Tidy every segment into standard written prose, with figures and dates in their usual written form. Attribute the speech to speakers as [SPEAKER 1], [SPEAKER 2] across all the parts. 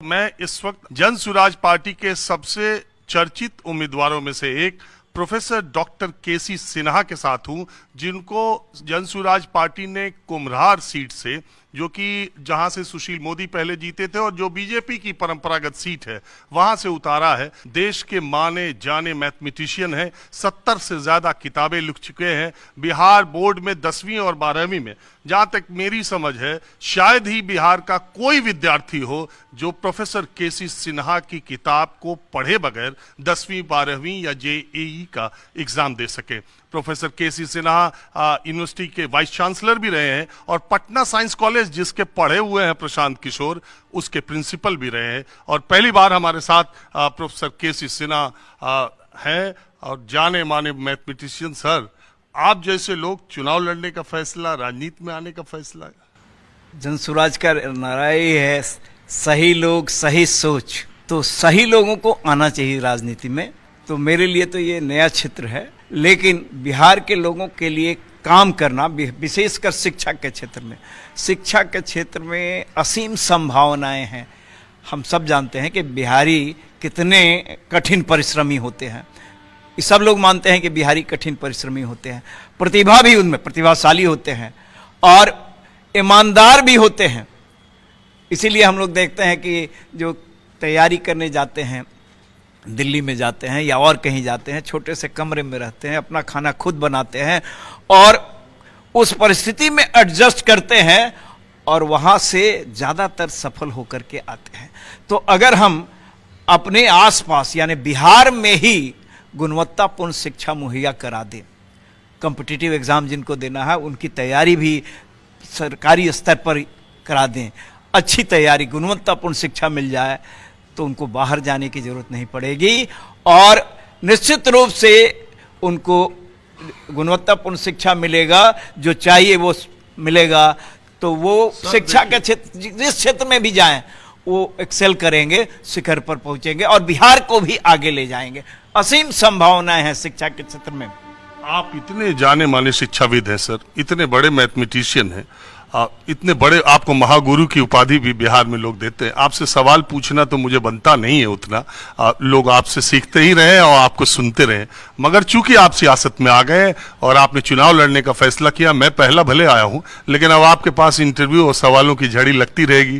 [SPEAKER 1] मैं इस वक्त जन सुराज पार्टी के सबसे चर्चित उम्मीदवारों में से एक प्रोफेसर डॉक्टर केसी सिन्हा के साथ हूं, जिनको जन सुराज पार्टी ने कुम्हरार सीट से, जो कि जहां से सुशील मोदी पहले जीते थे और जो बीजेपी की परंपरागत सीट है, वहां से उतारा है। देश के माने जाने मैथमेटिशियन हैं, 70 से ज्यादा किताबें लिख चुके हैं। बिहार बोर्ड में 10वीं और 12वीं में, जहां तक मेरी समझ है, शायद ही बिहार का कोई विद्यार्थी हो जो प्रोफेसर केसी सिन्हा की किताब को पढ़े बगैर 10वीं 12वीं या जेईई का एग्जाम दे सके। प्रोफेसर केसी सिन्हा यूनिवर्सिटी के वाइस चांसलर भी रहे हैं और पटना साइंस कॉलेज, जिसके पढ़े हुए हैं प्रशांत किशोर, उसके प्रिंसिपल भी रहे हैं। और पहली बार हमारे साथ प्रोफेसर केसी सिन्हा हैं और जाने माने मैथमेटिशियन। सर, आप जैसे लोग चुनाव लड़ने का फैसला, राजनीति में आने का फैसला।
[SPEAKER 2] जनसुराज का नारा ही है, सही लोग सही सोच। तो सही लोगों को आना चाहिए राजनीति में। तो मेरे लिए तो ये नया क्षेत्र है, लेकिन बिहार के लोगों के लिए काम करना, विशेषकर शिक्षा के क्षेत्र में, शिक्षा के क्षेत्र में असीम संभावनाएं हैं। हम सब जानते हैं कि बिहारी कितने कठिन परिश्रमी होते हैं। सब लोग मानते हैं कि बिहारी कठिन परिश्रमी होते हैं, प्रतिभा भी उनमें प्रतिभाशाली होते हैं और ईमानदार भी होते हैं। इसीलिए हम लोग देखते हैं कि जो तैयारी करने जाते हैं, दिल्ली में जाते हैं या और कहीं जाते हैं, छोटे से कमरे में रहते हैं, अपना खाना खुद बनाते हैं और उस परिस्थिति में एडजस्ट करते हैं और वहाँ से ज़्यादातर सफल होकर के आते हैं। तो अगर हम अपने आसपास यानी बिहार में ही गुणवत्तापूर्ण शिक्षा मुहैया करा दें, कॉम्पिटिटिव एग्ज़ाम जिनको देना है उनकी तैयारी भी सरकारी स्तर पर करा दें, अच्छी तैयारी, गुणवत्तापूर्ण शिक्षा मिल जाए, तो उनको बाहर जाने की जरूरत नहीं पड़ेगी और निश्चित रूप से उनको गुणवत्तापूर्ण शिक्षा मिलेगा, जो चाहिए वो मिलेगा। तो वो शिक्षा के क्षेत्र, जिस क्षेत्र में भी जाएं, वो एक्सेल करेंगे, शिखर पर पहुंचेंगे और बिहार को भी आगे ले जाएंगे। असीम संभावनाएं हैं शिक्षा के क्षेत्र में।
[SPEAKER 1] आप इतने जाने माने शिक्षाविद हैं सर, इतने बड़े मैथमेटिशियन हैं, इतने बड़े, आपको महागुरु की उपाधि भी बिहार में लोग देते हैं। आपसे सवाल पूछना तो मुझे बनता नहीं है उतना, लोग आपसे सीखते ही रहे और आपको सुनते रहे। मगर चूंकि आप सियासत में आ गए और आपने चुनाव लड़ने का फैसला किया, मैं पहला भले आया हूं, लेकिन अब आपके पास इंटरव्यू और सवालों की झड़ी लगती रहेगी।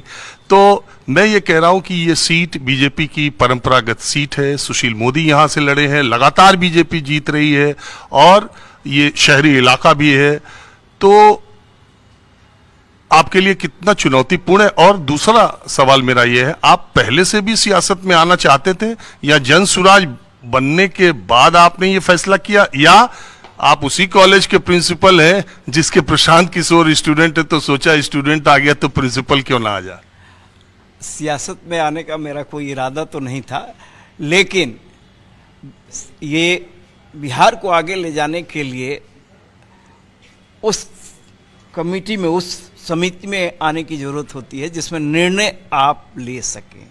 [SPEAKER 1] तो मैं ये कह रहा हूं कि ये सीट बीजेपी की परंपरागत सीट है, सुशील मोदी यहां से लड़े हैं, लगातार बीजेपी जीत रही है और ये शहरी इलाका भी है। तो आपके लिए कितना चुनौतीपूर्ण है? और दूसरा सवाल मेरा यह है, आप पहले से भी सियासत में आना चाहते थे या जन सुराज बनने के बाद आपने ये फैसला किया, या आप उसी कॉलेज के प्रिंसिपल हैं जिसके प्रशांत किशोर स्टूडेंट है, तो सोचा स्टूडेंट आ गया तो प्रिंसिपल क्यों ना आ जाए?
[SPEAKER 2] सियासत में आने का मेरा कोई इरादा तो नहीं था, लेकिन ये बिहार को आगे ले जाने के लिए उस कमेटी में, उस समिति में आने की जरूरत होती है जिसमें निर्णय आप ले सकें,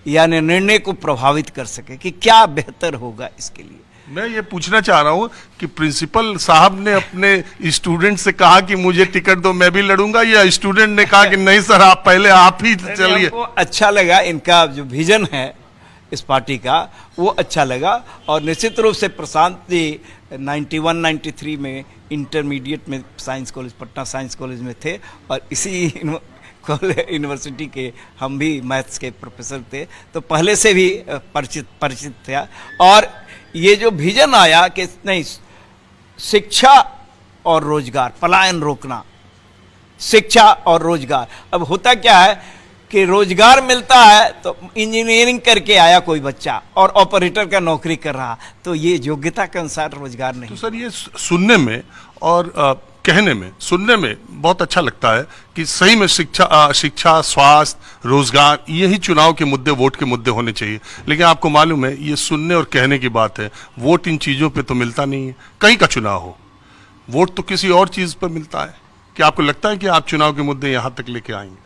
[SPEAKER 2] यानी निर्णय को प्रभावित कर सके कि क्या बेहतर होगा इसके लिए।
[SPEAKER 1] मैं ये पूछना चाह रहा हूं कि प्रिंसिपल साहब ने अपने स्टूडेंट से कहा कि मुझे टिकट दो, मैं भी लड़ूंगा, या स्टूडेंट ने कहा कि नहीं सर, आप पहले आप ही चलिए?
[SPEAKER 2] अच्छा लगा, इनका जो विजन है इस पार्टी का वो अच्छा लगा और निश्चित रूप से प्रशांत जी 91-93 में इंटरमीडिएट में science college, Patna science college में थे और इसी यूनिवर्सिटी के हम भी मैथ्स के प्रोफेसर थे, तो पहले से भी परिचित था। और ये जो विजन आया कि नहीं, शिक्षा और रोजगार, पलायन रोकना, शिक्षा और रोजगार। अब होता क्या है कि रोजगार मिलता है तो इंजीनियरिंग करके आया कोई बच्चा और ऑपरेटर का नौकरी कर रहा, तो ये योग्यता के अनुसार रोजगार नहीं।
[SPEAKER 1] तो सर, ये सुनने में और कहने में, सुनने में बहुत अच्छा लगता है कि सही में शिक्षा, स्वास्थ्य, रोजगार, यही चुनाव के मुद्दे, वोट के मुद्दे होने चाहिए। लेकिन आपको मालूम है, ये सुनने और कहने की बात है, वोट इन चीजों पे तो मिलता नहीं है। कहीं का चुनाव हो, वोट तो किसी और चीज पर मिलता है। क्या आपको लगता है कि आप चुनाव के मुद्दे यहां तक लेके आएंगे?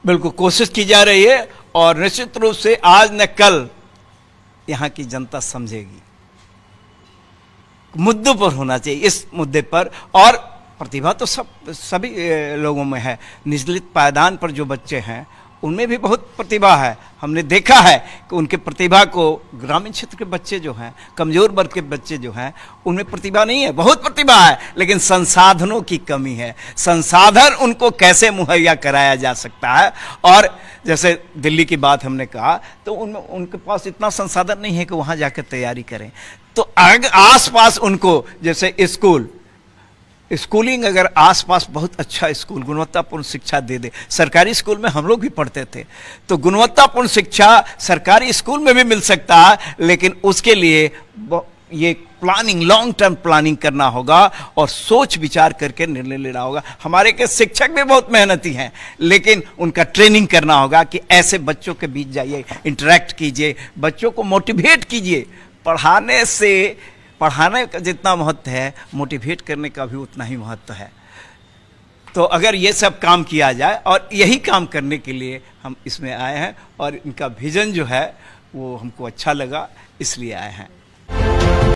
[SPEAKER 2] बिल्कुल कोशिश की जा रही है और निश्चित रूप से आज न कल यहां की जनता समझेगी। मुद्दों पर होना चाहिए, इस मुद्दे पर। और प्रतिभा तो सभी लोगों में है। निचले पायदान पर जो बच्चे हैं उनमें भी बहुत प्रतिभा है। हमने देखा है कि उनके प्रतिभा को ग्रामीण क्षेत्र के बच्चे जो हैं, कमजोर वर्ग के बच्चे जो हैं, उनमें प्रतिभा नहीं है, बहुत प्रतिभा है, लेकिन संसाधनों की कमी है। संसाधन उनको कैसे मुहैया कराया जा सकता है। और जैसे दिल्ली की बात हमने कहा, तो उनमें उनके पास इतना संसाधन नहीं है कि वहाँ जाकर तैयारी करें। तो आसपास उनको जैसे स्कूलिंग अगर आसपास बहुत अच्छा स्कूल गुणवत्तापूर्ण शिक्षा दे दे। सरकारी स्कूल में हम लोग भी पढ़ते थे, तो गुणवत्तापूर्ण शिक्षा सरकारी स्कूल में भी मिल सकता है, लेकिन उसके लिए ये प्लानिंग, लॉन्ग टर्म प्लानिंग करना होगा और सोच विचार करके निर्णय लेना होगा। हमारे के शिक्षक भी बहुत मेहनती हैं, लेकिन उनका ट्रेनिंग करना होगा कि ऐसे बच्चों के बीच जाइए, इंटरेक्ट कीजिए, बच्चों को मोटिवेट कीजिए। पढ़ाने का जितना महत्व है, मोटिवेट करने का भी उतना ही महत्व है। तो अगर ये सब काम किया जाए, और यही काम करने के लिए हम इसमें आए हैं, और इनका विजन जो है वो हमको अच्छा लगा, इसलिए आए हैं।